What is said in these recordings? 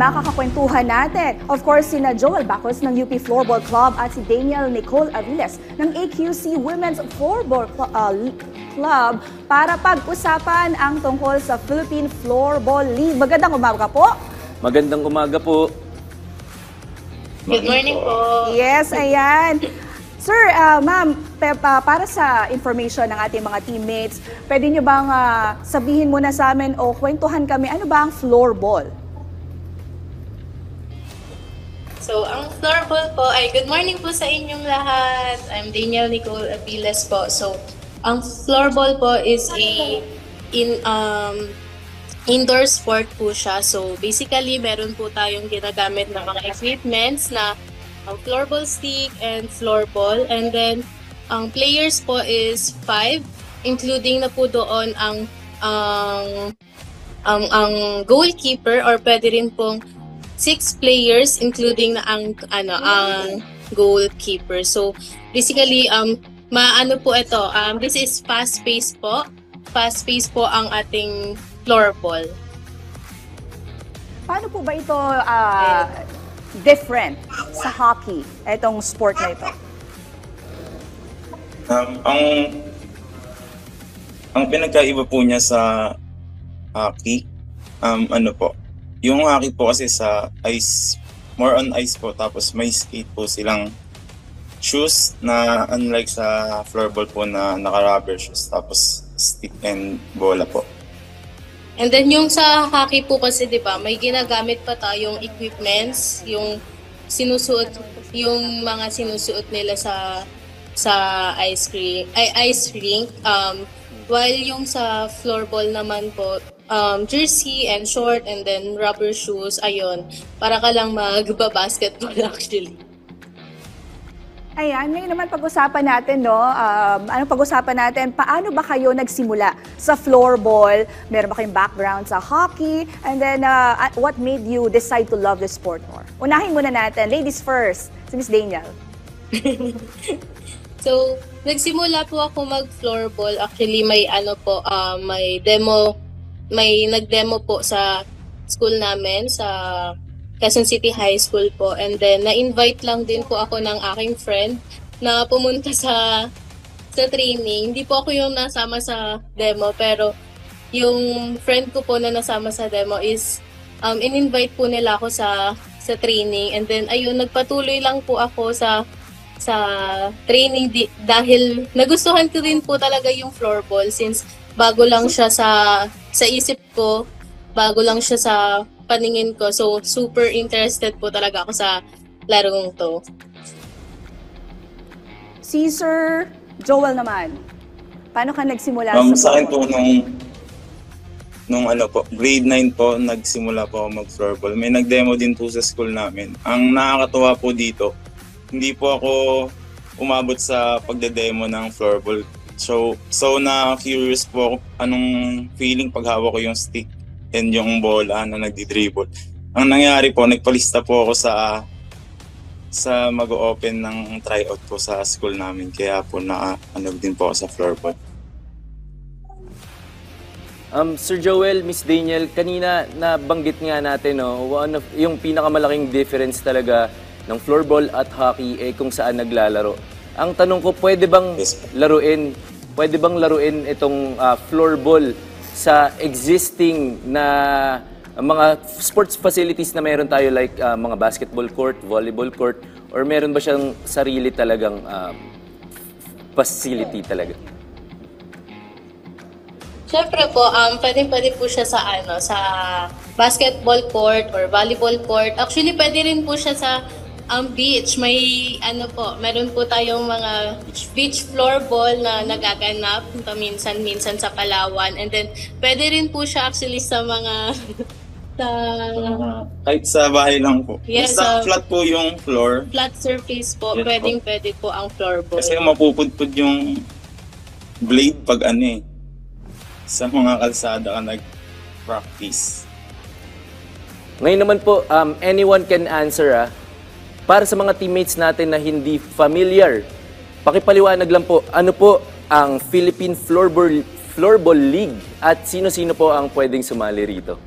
makakakwentuhan natin. Of course, sina Joel Bacos ng UP Floorball Club at si Daniel Nicole Aviles ng AQC Women's Floorball Club para pag-usapan ang tungkol sa Philippine Floorball League. Magandang umaga po. Magandang umaga po. Good morning po. Yes, ayan. Sir, ma'am, para sa information ng ating mga teammates, pwede nyo bang sabihin muna sa amin o kwentuhan kami, ano ba ang floorball? So, ang floorball po ay good morning po sa inyong lahat. I'm Daniel Nicole Aviles po. So, ang floorball po is a indoor sport po siya. So, basically, meron po tayong ginagamit na mga equipments na ang floorball stick and floorball. And then, ang players po is 5, including na po doon ang goalkeeper, or pwede rin pong 6 players, including na ang goalkeeper. So, basically, maano po ito, this is fast-paced po. Fast-paced po ang ating floorball. Paano po ba ito different sa hockey, itong sport na ito? Ang pinagkaiba po niya sa hockey, yung hockey po kasi sa ice, more on ice po, tapos may skate po silang shoes na unlike sa floorball po na naka-rubber shoes, tapos stick and bola po. And then yung sa hockey po kasi 'di ba, may ginagamit pa tayong equipments, yung mga sinusuot nila sa ice rink. While yung sa floorball naman po, jersey and short and then rubber shoes, ayun, para ka lang magba-basketball actually. Ayan, ngayon naman pag-usapan natin, no? Pag-usapan natin, paano ba kayo nagsimula sa floorball? Meron ba kayong background sa hockey? And then, what made you decide to love the sport more? Unahin muna natin, ladies first, si Miss Daniel. So, nagsimula po ako mag-floorball. Actually, may nag-demo po sa school namin, sa Quezon City High School po. And then, na-invite lang din po ako ng aking friend na pumunta sa training. Hindi po ako yung nasama sa demo, pero yung friend ko po na nasama sa demo is in-invite po nila ako sa training. And then, ayun, nagpatuloy lang po ako sa training dahil nagustuhan ko din po talaga yung floorball since bago lang siya sa isip ko, bago lang siya sa paningin ko. So, super interested po talaga ako sa larong to. Si Sir Joel naman, paano ka nagsimula Sa akin po, nung grade 9 po, nagsimula po ako mag-floorball. May nag-demo din po sa school namin. Ang nakakatuwa po dito, hindi po ako umabot sa pagde-demo ng floorball. So na-curious po ako anong feeling pag hawak ko yung stick and yung bola na nagdi-dribble. Ang nangyari po, nagpalista po ako sa mag-open ng tryout po sa school namin. Kaya po din po ako sa floorball. Sir Joel, Miss Daniel, kanina nabanggit nga natin, no, yung pinakamalaking difference talaga ng floorball at hockey kung saan naglalaro. Ang tanong ko, pwede bang laruin itong floorball sa existing na mga sports facilities na meron tayo, like mga basketball court, volleyball court, or meron ba siyang sarili talagang facility talaga? Siyempre po, pwede po siya sa basketball court or volleyball court. Actually, pwede rin po siya sa beach. May meron po tayong mga beach floorball na nagaganap minsan sa Palawan. And then, pwede rin po siya actually sa mga kahit sa bahay lang po. Yes, basta flat po yung floor. Flat surface po, Yes, pwede po ang floorball. Kasi mapupudpud yung blade pag sa mga kalsada ka nag-practice. Ngayon naman po, anyone can answer. Para sa mga teammates natin na hindi familiar, pakipaliwanag lang po, ano po ang Philippine Floorball League at sino-sino po ang pwedeng sumali rito?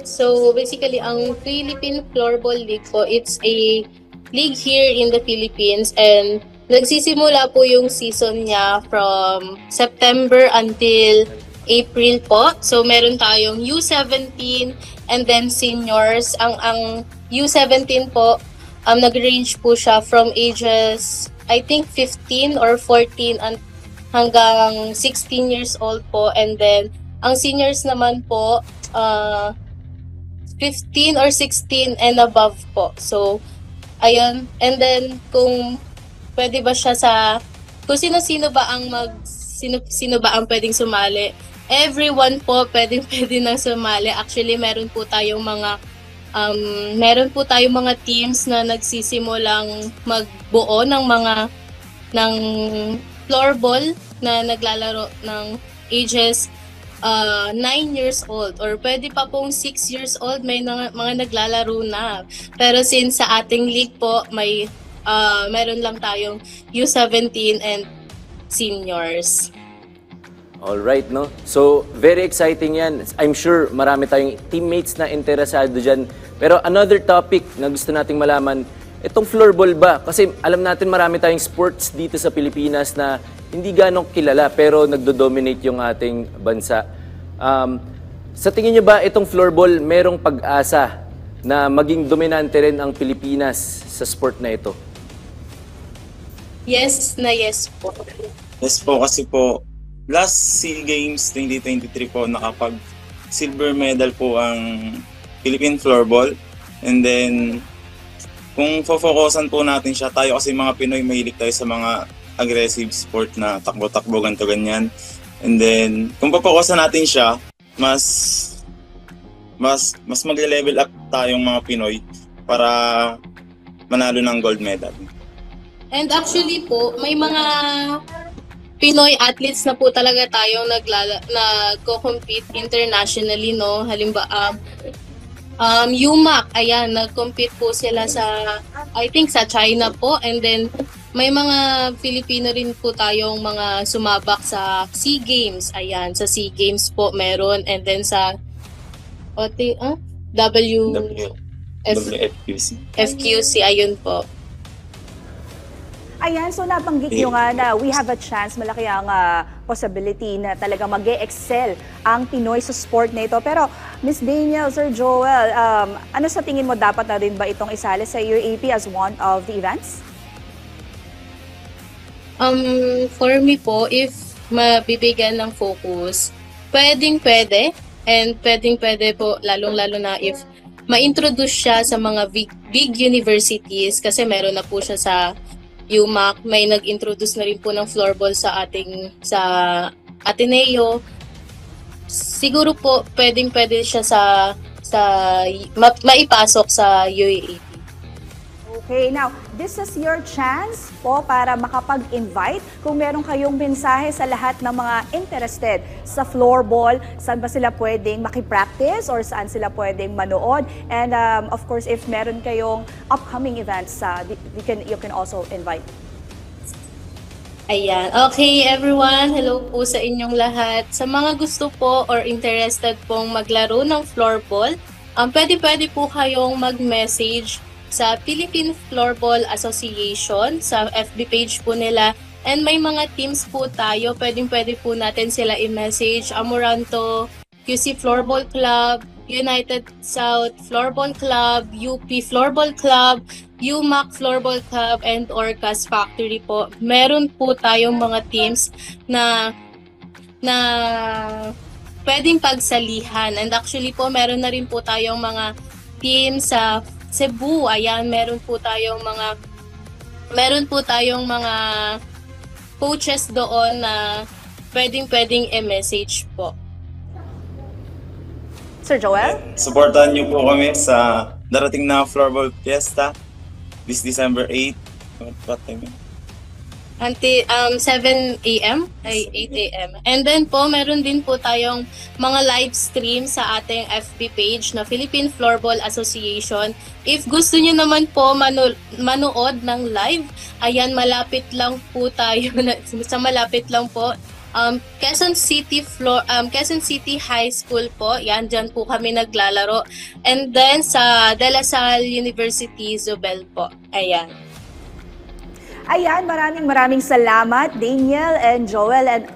So basically, ang Philippine Floorball League po, it's a league here in the Philippines and nagsisimula po yung season niya from September until April po. So meron tayong U17 and then seniors. Ang U17 po, nag-range po siya from ages, I think 15 or 14 hanggang 16 years old po. And then ang seniors naman po, 15 or 16 and above po. So, ayun. And then, kung pwede ba siya kung sino-sino ba ang sino ba ang pwedeng sumali? Everyone po pwede nang sumali. Actually, meron po tayong mga teams na nagsisimulang magbuo ng floorball na naglalaro ng ages 9 years old or pwede pa pong 6 years old, may mga naglalaro na. Pero since sa ating league po, meron lang tayong U17 and seniors. Alright, no? So, very exciting yan. I'm sure marami tayong teammates na interesado dyan. Pero another topic na gusto nating malaman, itong floorball ba? Kasi alam natin marami tayong sports dito sa Pilipinas na hindi ganong kilala pero nagdo-dominate yung ating bansa. Sa tingin niyo ba itong floorball merong pag-asa na maging dominante rin ang Pilipinas sa sport na ito? Yes po. Yes po, kasi po, last SEA Games 2023 po, nakapag-silver medal po ang Philippine Floorball. And then, kung focusan po natin siya, tayo kasi mga Pinoy, mahilig tayo sa mga aggressive sport na takbo-takbo, ganito, ganyan. And then, kung focusan natin siya, mas magle-level up tayong mga Pinoy para manalo ng gold medal. And actually po, may mga Pinoy athletes na po talaga tayong nagko-compete internationally, no? Halimbawa, UMAC, ayan, nag-compete po sila I think sa China po. And then, may mga Filipino rin po tayong mga sumabak sa SEA Games. Ayan, sa SEA Games po meron. And then sa FQC, ayun po. Ayan, so nabanggit nyo nga na we have a chance, malaki ang possibility na talaga mag-e-excel ang Pinoy sa sport na ito. Pero Miss Daniel, Sir Joel, ano sa tingin mo, dapat na rin ba itong isali sa UAAP as one of the events? For me po, if mabibigyan ng focus, pwede. And pwede po, lalong-lalo na if ma-introduce siya sa mga big universities, kasi meron na po siya sa UMAC, may nag-introduce na rin po ng floorball sa Ateneo. Siguro po, pwede siya maipasok sa UAAP. Okay, now, this is your chance po para makapag-invite kung meron kayong mensahe sa lahat ng mga interested sa floorball, saan ba sila pwedeng makipractice or saan sila pwedeng manood. And of course, if meron kayong upcoming events, you can also invite. Ayan. Okay, everyone. Hello po sa inyong lahat. Sa mga gusto po or interested pong maglaro ng floorball, pwede po kayong mag-message sa Philippine Floorball Association sa FB page po nila. And may mga teams po tayo. Pwede po natin sila i-message. Amoranto, QC Floorball Club, United South Floorball Club, UP Floorball Club, UMAC Floorball Club, and Orcas Factory po. Meron po tayong mga teams na pwedeng pagsalihan. And actually po, meron na rin po tayong mga teams sa Cebu. Ayan, meron po tayong mga coaches doon na pwedeng i-message po. Sir Joel? Supportahan niyo po kami sa darating na Floorball Fiesta this December 8. What time yun? Until 7 a.m. ay 8 a.m. And then po, meron din po tayong mga live stream sa ating FB page na Philippine Floorball Association. If gusto niyo naman po manood ng live, ayan, malapit lang po tayo. Sa malapit lang po, Quezon City High School po. Yan, dyan po kami naglalaro. And then sa De La Salle University, Zobel po. Ayan. Ayan, maraming salamat, Daniel and Joel. And